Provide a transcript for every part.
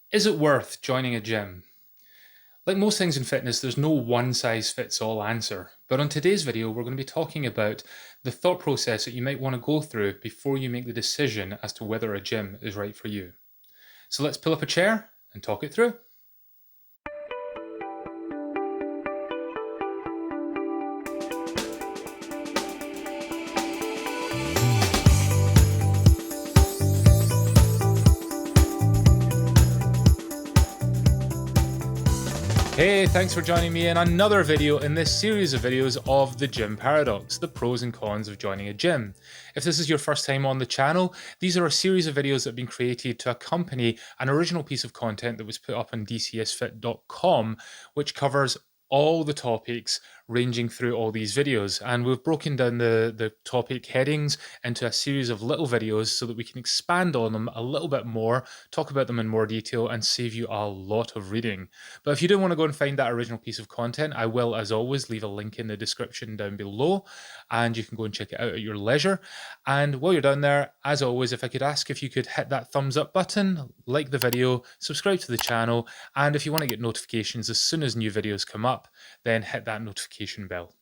Is it worth joining a gym? Like most things in fitness, there's no one size fits all answer. But on today's video, we're going to be talking about the thought process that you might want to go through before you make the decision as to whether a gym is right for you. So let's pull up a chair and talk it through. Hey, thanks for joining me in another video in this series of videos of the gym paradox, the pros and cons of joining a gym. If this is your first time on the channel, these are a series of videos that have been created to accompany an original piece of content that was put up on DCSfit.com, which covers all the topics ranging through all these videos. And we've broken down the topic headings into a series of little videos so that we can expand on them a little bit more, talk about them in more detail, and save you a lot of reading. But if you do want to go and find that original piece of content, I will, as always, leave a link in the description down below, and you can go and check it out at your leisure. And while you're down there, as always, if I could ask if you could hit that thumbs up button, like the video, subscribe to the channel, and if you want to get notifications as soon as new videos come up, then hit that notification bell.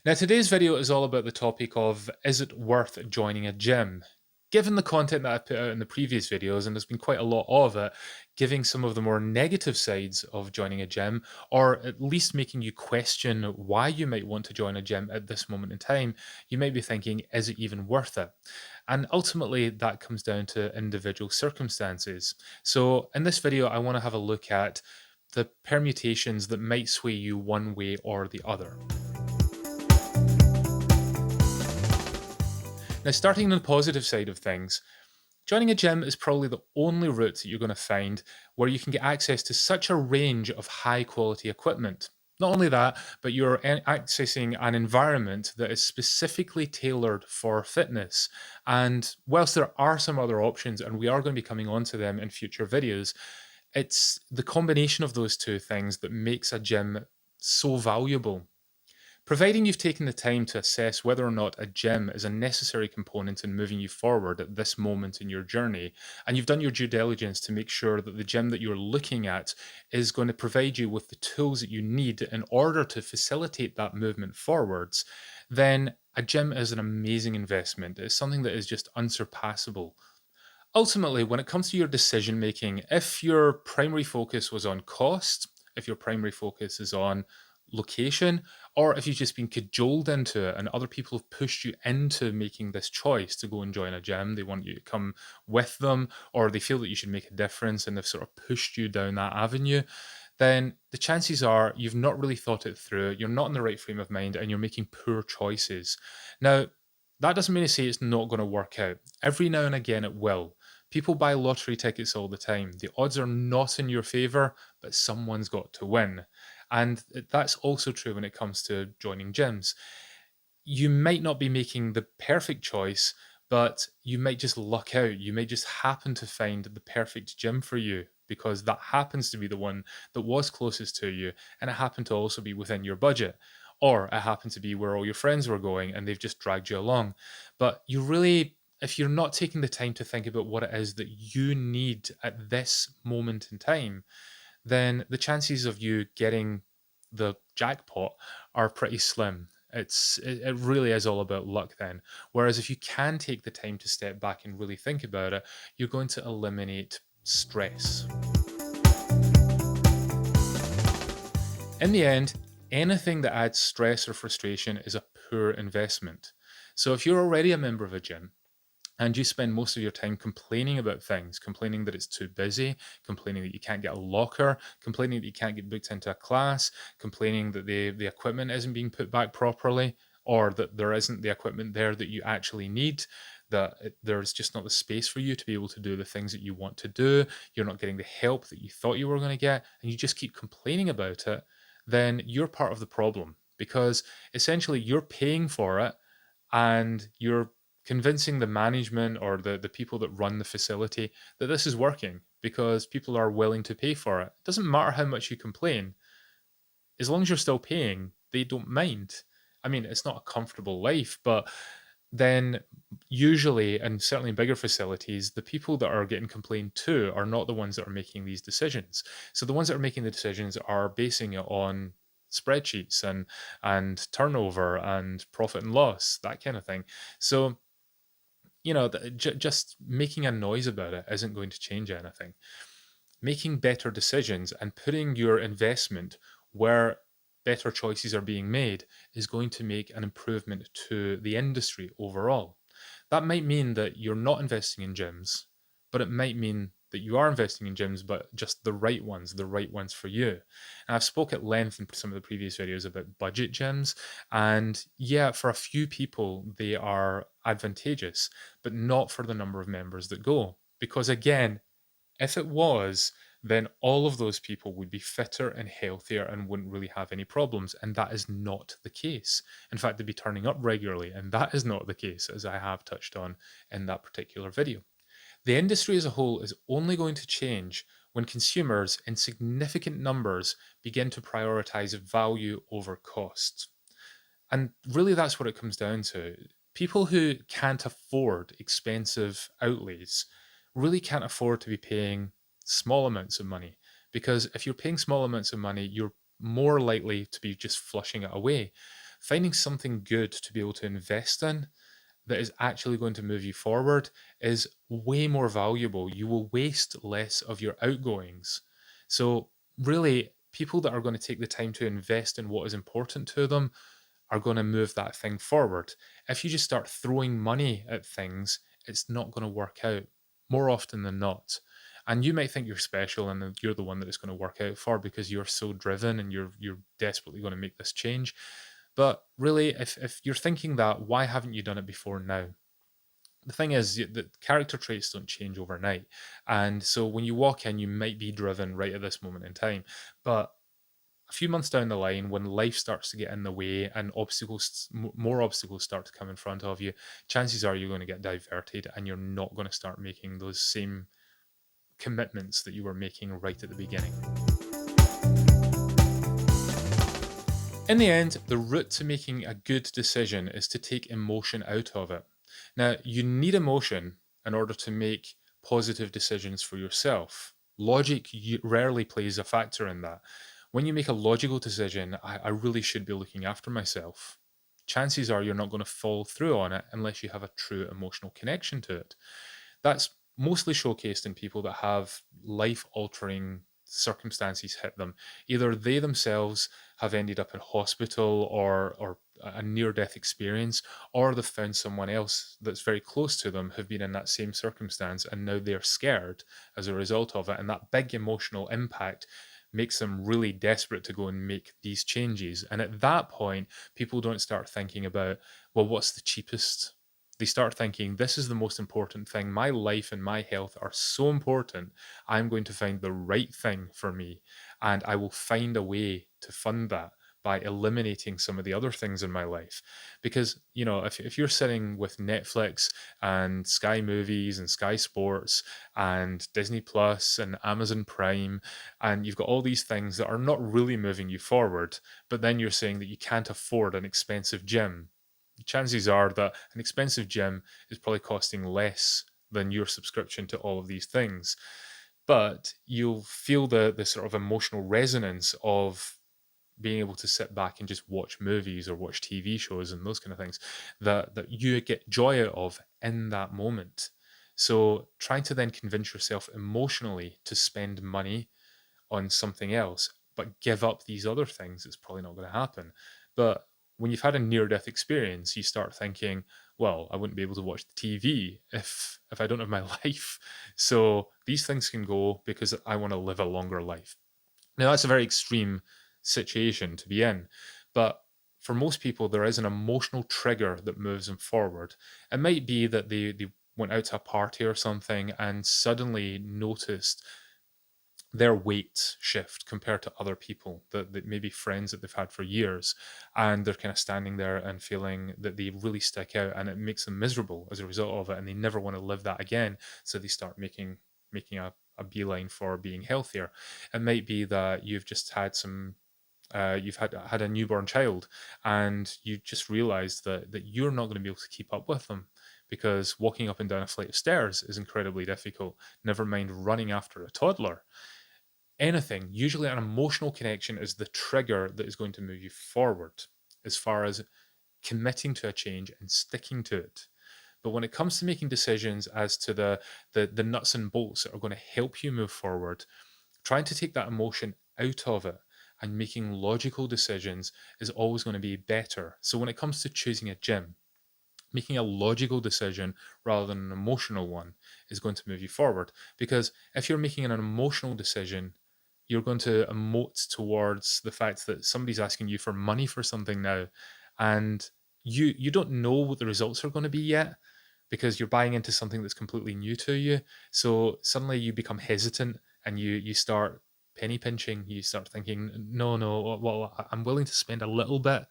Now, today's video is all about the topic of, is it worth joining a gym? Given the content that I put out in the previous videos, and there's been quite a lot of it, giving some of the more negative sides of joining a gym, or at least making you question why you might want to join a gym at this moment in time, you might be thinking, is it even worth it? And ultimately, that comes down to individual circumstances. So in this video, I want to have a look at the permutations that might sway you one way or the other. Now, starting on the positive side of things, joining a gym is probably the only route that you're going to find where you can get access to such a range of high quality equipment. Not only that, but you're accessing an environment that is specifically tailored for fitness. And whilst there are some other options, and we are going to be coming on to them in future videos, it's the combination of those two things that makes a gym so valuable. Providing you've taken the time to assess whether or not a gym is a necessary component in moving you forward at this moment in your journey, and you've done your due diligence to make sure that the gym that you're looking at is going to provide you with the tools that you need in order to facilitate that movement forwards, then a gym is an amazing investment. It's something that is just unsurpassable. Ultimately, when it comes to your decision making, if your primary focus was on cost, if your primary focus is on location, or if you've just been cajoled into it and other people have pushed you into making this choice to go and join a gym, they want you to come with them, or they feel that you should make a difference and they've sort of pushed you down that avenue, then the chances are you've not really thought it through, you're not in the right frame of mind, and you're making poor choices. Now, that doesn't mean to say it's not going to work out. Every now and again, it will. People buy lottery tickets all the time. The odds are not in your favor, but someone's got to win. And that's also true when it comes to joining gyms. You might not be making the perfect choice, but you might just luck out. You may just happen to find the perfect gym for you because that happens to be the one that was closest to you, and it happened to also be within your budget. Or it happened to be where all your friends were going and they've just dragged you along. But you really, if you're not taking the time to think about what it is that you need at this moment in time, then the chances of you getting the jackpot are pretty slim. It really is all about luck then. Whereas if you can take the time to step back and really think about it, you're going to eliminate stress. In the end, anything that adds stress or frustration is a poor investment. So if you're already a member of a gym, and you spend most of your time complaining about things, complaining that it's too busy, complaining that you can't get a locker, complaining that you can't get booked into a class, complaining that the equipment isn't being put back properly, or that there isn't the equipment there that you actually need, that there's just not the space for you to be able to do the things that you want to do, you're not getting the help that you thought you were going to get, and you just keep complaining about it, then you're part of the problem because essentially you're paying for it and you're convincing the management or the people that run the facility that this is working because people are willing to pay for it. It doesn't matter how much you complain. As long as you're still paying, they don't mind. I mean, it's not a comfortable life, but then usually, and certainly in bigger facilities, the people that are getting complained to are not the ones that are making these decisions. So the ones that are making the decisions are basing it on spreadsheets and turnover and profit and loss, that kind of thing. So just making a noise about it isn't going to change anything. Making better decisions and putting your investment where better choices are being made is going to make an improvement to the industry overall. That might mean that you're not investing in gyms, but it might mean that you are investing in gyms, but just the right ones for you. And I've spoke at length in some of the previous videos about budget gyms. And yeah, for a few people, they are advantageous, but not for the number of members that go. Because again, if it was, then all of those people would be fitter and healthier and wouldn't really have any problems. And that is not the case. In fact, they'd be turning up regularly. And that is not the case, as I have touched on in that particular video. The industry as a whole is only going to change when consumers in significant numbers begin to prioritize value over cost. And really, that's what it comes down to. People who can't afford expensive outlays really can't afford to be paying small amounts of money. Because if you're paying small amounts of money, you're more likely to be just flushing it away. Finding something good to be able to invest in that is actually going to move you forward is way more valuable. You will waste less of your outgoings. So, really, people that are going to take the time to invest in what is important to them are going to move that thing forward. If you just start throwing money at things, it's not going to work out more often than not. And you might think you're special and that you're the one that it's going to work out for because you're so driven and you're desperately going to make this change. But really, if you're thinking that, why haven't you done it before now? The thing is that character traits don't change overnight. And so when you walk in, you might be driven right at this moment in time. But a few months down the line, when life starts to get in the way and more obstacles start to come in front of you, chances are you're going to get diverted and you're not going to start making those same commitments that you were making right at the beginning. In the end, the route to making a good decision is to take emotion out of it. Now, you need emotion in order to make positive decisions for yourself. Logic rarely plays a factor in that. When you make a logical decision, I really should be looking after myself. Chances are you're not going to follow through on it unless you have a true emotional connection to it. That's mostly showcased in people that have life altering circumstances hit them. Either they themselves have ended up in hospital or a near death experience, or they've found someone else that's very close to them have been in that same circumstance and now they're scared as a result of it. And that big emotional impact makes them really desperate to go and make these changes. And at that point, people don't start thinking about, well, what's the cheapest? They start thinking, this is the most important thing. My life and my health are so important. I'm going to find the right thing for me. And I will find a way to fund that by eliminating some of the other things in my life. Because, if you're sitting with Netflix and Sky Movies and Sky Sports and Disney Plus and Amazon Prime, and you've got all these things that are not really moving you forward, but then you're saying that you can't afford an expensive gym, chances are that an expensive gym is probably costing less than your subscription to all of these things. But you'll feel the sort of emotional resonance of being able to sit back and just watch movies or watch TV shows and those kind of things that you get joy out of in that moment. So trying to then convince yourself emotionally to spend money on something else, but give up these other things, it's probably not going to happen. But when you've had a near death experience, you start thinking, well, I wouldn't be able to watch the TV if I don't have my life. So these things can go because I want to live a longer life. Now, that's a very extreme situation to be in, but for most people, there is an emotional trigger that moves them forward. It might be that they went out to a party or something and suddenly noticed their weight shift compared to other people that maybe friends that they've had for years, and they're kind of standing there and feeling that they really stick out and it makes them miserable as a result of it, and they never want to live that again, so they start making a beeline for being healthier. It might be that you've just had some you've had a newborn child, and you just realize that you're not going to be able to keep up with them because walking up and down a flight of stairs is incredibly difficult. Never mind running after a toddler. Anything, usually an emotional connection, is the trigger that is going to move you forward as far as committing to a change and sticking to it. But when it comes to making decisions as to the nuts and bolts that are going to help you move forward, trying to take that emotion out of it and making logical decisions is always going to be better. So when it comes to choosing a gym, making a logical decision rather than an emotional one is going to move you forward. Because if you're making an emotional decision, you're going to emote towards the fact that somebody's asking you for money for something now, and you don't know what the results are going to be yet because you're buying into something that's completely new to you. So suddenly you become hesitant and you start penny pinching. You start thinking, no, well, I'm willing to spend a little bit,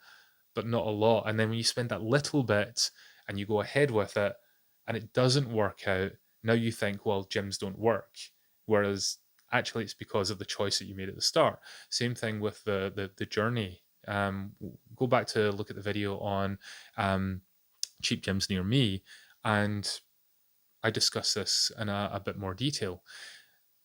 but not a lot. And then when you spend that little bit and you go ahead with it and it doesn't work out, now you think, well, gyms don't work. Whereas actually it's because of the choice that you made at the start. Same thing with the journey. Go back to look at the video on cheap gyms near me, and I discuss this in a bit more detail.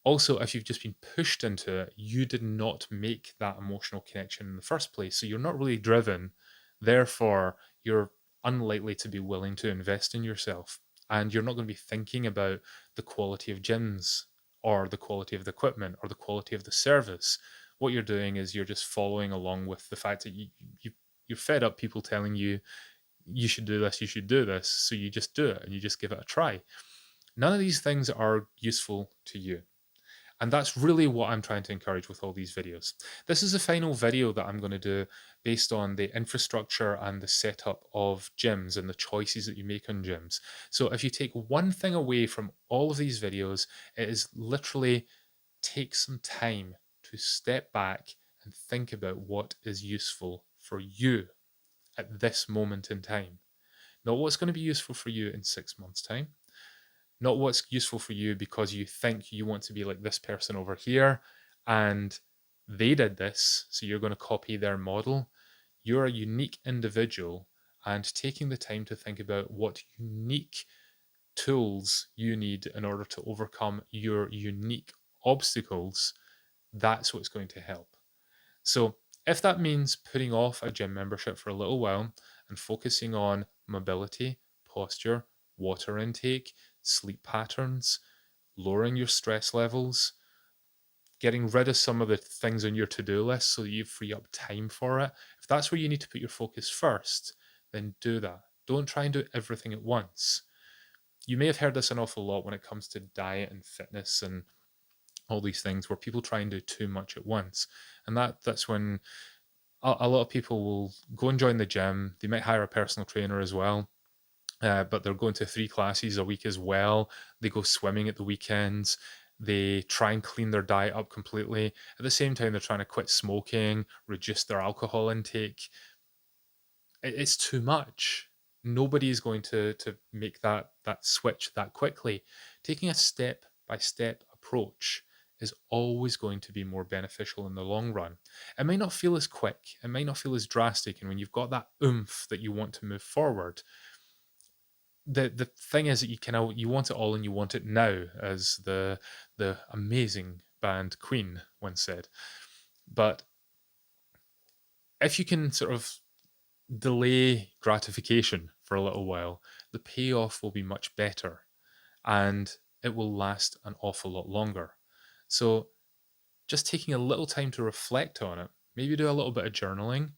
Also, if you've just been pushed into it, you did not make that emotional connection in the first place. So you're not really driven. Therefore, you're unlikely to be willing to invest in yourself. And you're not going to be thinking about the quality of gyms or the quality of the equipment or the quality of the service. What you're doing is you're just following along with the fact that you're fed up people telling you you should do this, you should do this. So you just do it and you just give it a try. None of these things are useful to you. And that's really what I'm trying to encourage with all these videos. This is the final video that I'm going to do based on the infrastructure and the setup of gyms and the choices that you make on gyms. So if you take one thing away from all of these videos, it is literally take some time to step back and think about what is useful for you at this moment in time. Not what's going to be useful for you in 6 months' time, not what's useful for you because you think you want to be like this person over here and they did this, so you're going to copy their model. You're a unique individual, and taking the time to think about what unique tools you need in order to overcome your unique obstacles, that's what's going to help. So, if that means putting off a gym membership for a little while and focusing on mobility, posture, water intake, sleep patterns, lowering your stress levels, getting rid of some of the things on your to do list so that you free up time for it, if that's where you need to put your focus first, then do that. Don't try and do everything at once. You may have heard this an awful lot when it comes to diet and fitness and all these things where people try and do too much at once. And that's when a lot of people will go and join the gym. They might hire a personal trainer as well, but they're going to 3 classes a week as well. They go swimming at the weekends. They try and clean their diet up completely. At the same time, they're trying to quit smoking, reduce their alcohol intake. It's too much. Nobody is going to make that switch that quickly. Taking a step by step approach is always going to be more beneficial in the long run. It might not feel as quick, it might not feel as drastic, and when you've got that oomph that you want to move forward, the thing is that you want it all and you want it now, as the amazing band Queen once said. But if you can sort of delay gratification for a little while, the payoff will be much better and it will last an awful lot longer. So just taking a little time to reflect on it, maybe do a little bit of journaling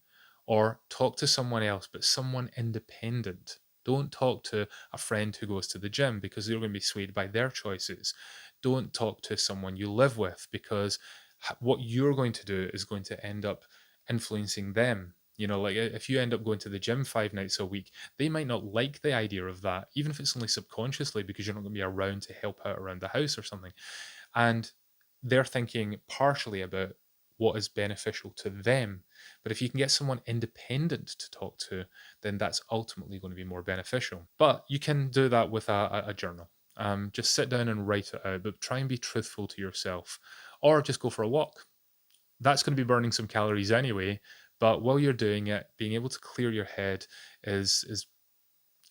or talk to someone else, but someone independent. Don't talk to a friend who goes to the gym because they're going to be swayed by their choices. Don't talk to someone you live with because what you're going to do is going to end up influencing them. You know, like if you end up going to the gym 5 nights a week, they might not like the idea of that, even if it's only subconsciously because you're not going to be around to help out around the house or something. And they're thinking partially about what is beneficial to them. But if you can get someone independent to talk to, then that's ultimately going to be more beneficial. But you can do that with a journal. Just sit down and write it out, but try and be truthful to yourself. Or just go for a walk. that's going to be burning some calories anyway. But while you're doing it, being able to clear your head is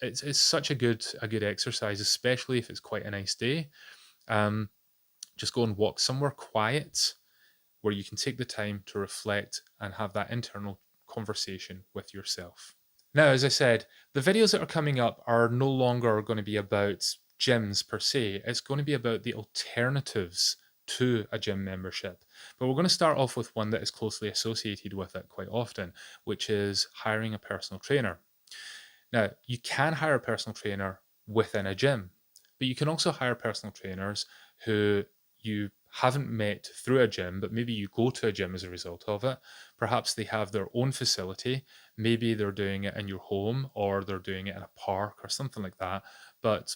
it's such a good exercise, especially if it's quite a nice day. Um, just go and walk somewhere quiet where you can take the time to reflect and have that internal conversation with yourself. Now, as I said, the videos that are coming up are no longer going to be about gyms per se. It's going to be about the alternatives to a gym membership. But we're going to start off with one that is closely associated with it quite often, which is hiring a personal trainer. Now, you can hire a personal trainer within a gym, but you can also hire personal trainers who you haven't met through a gym, but maybe you go to a gym as a result of it. Perhaps they have their own facility. Maybe they're doing it in your home or they're doing it in a park or something like that. But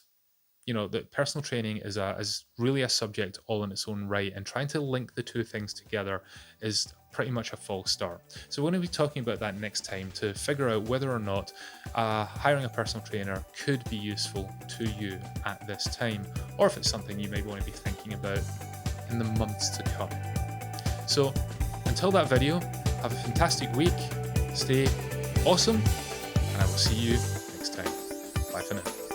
the personal training is really a subject all in its own right, and trying to link the two things together is pretty much a false start. So we're going to be talking about that next time to figure out whether or not hiring a personal trainer could be useful to you at this time, or if it's something you might want to be thinking about in the months to come. So until that video, have a fantastic week, stay awesome, and I will see you next time. Bye for now.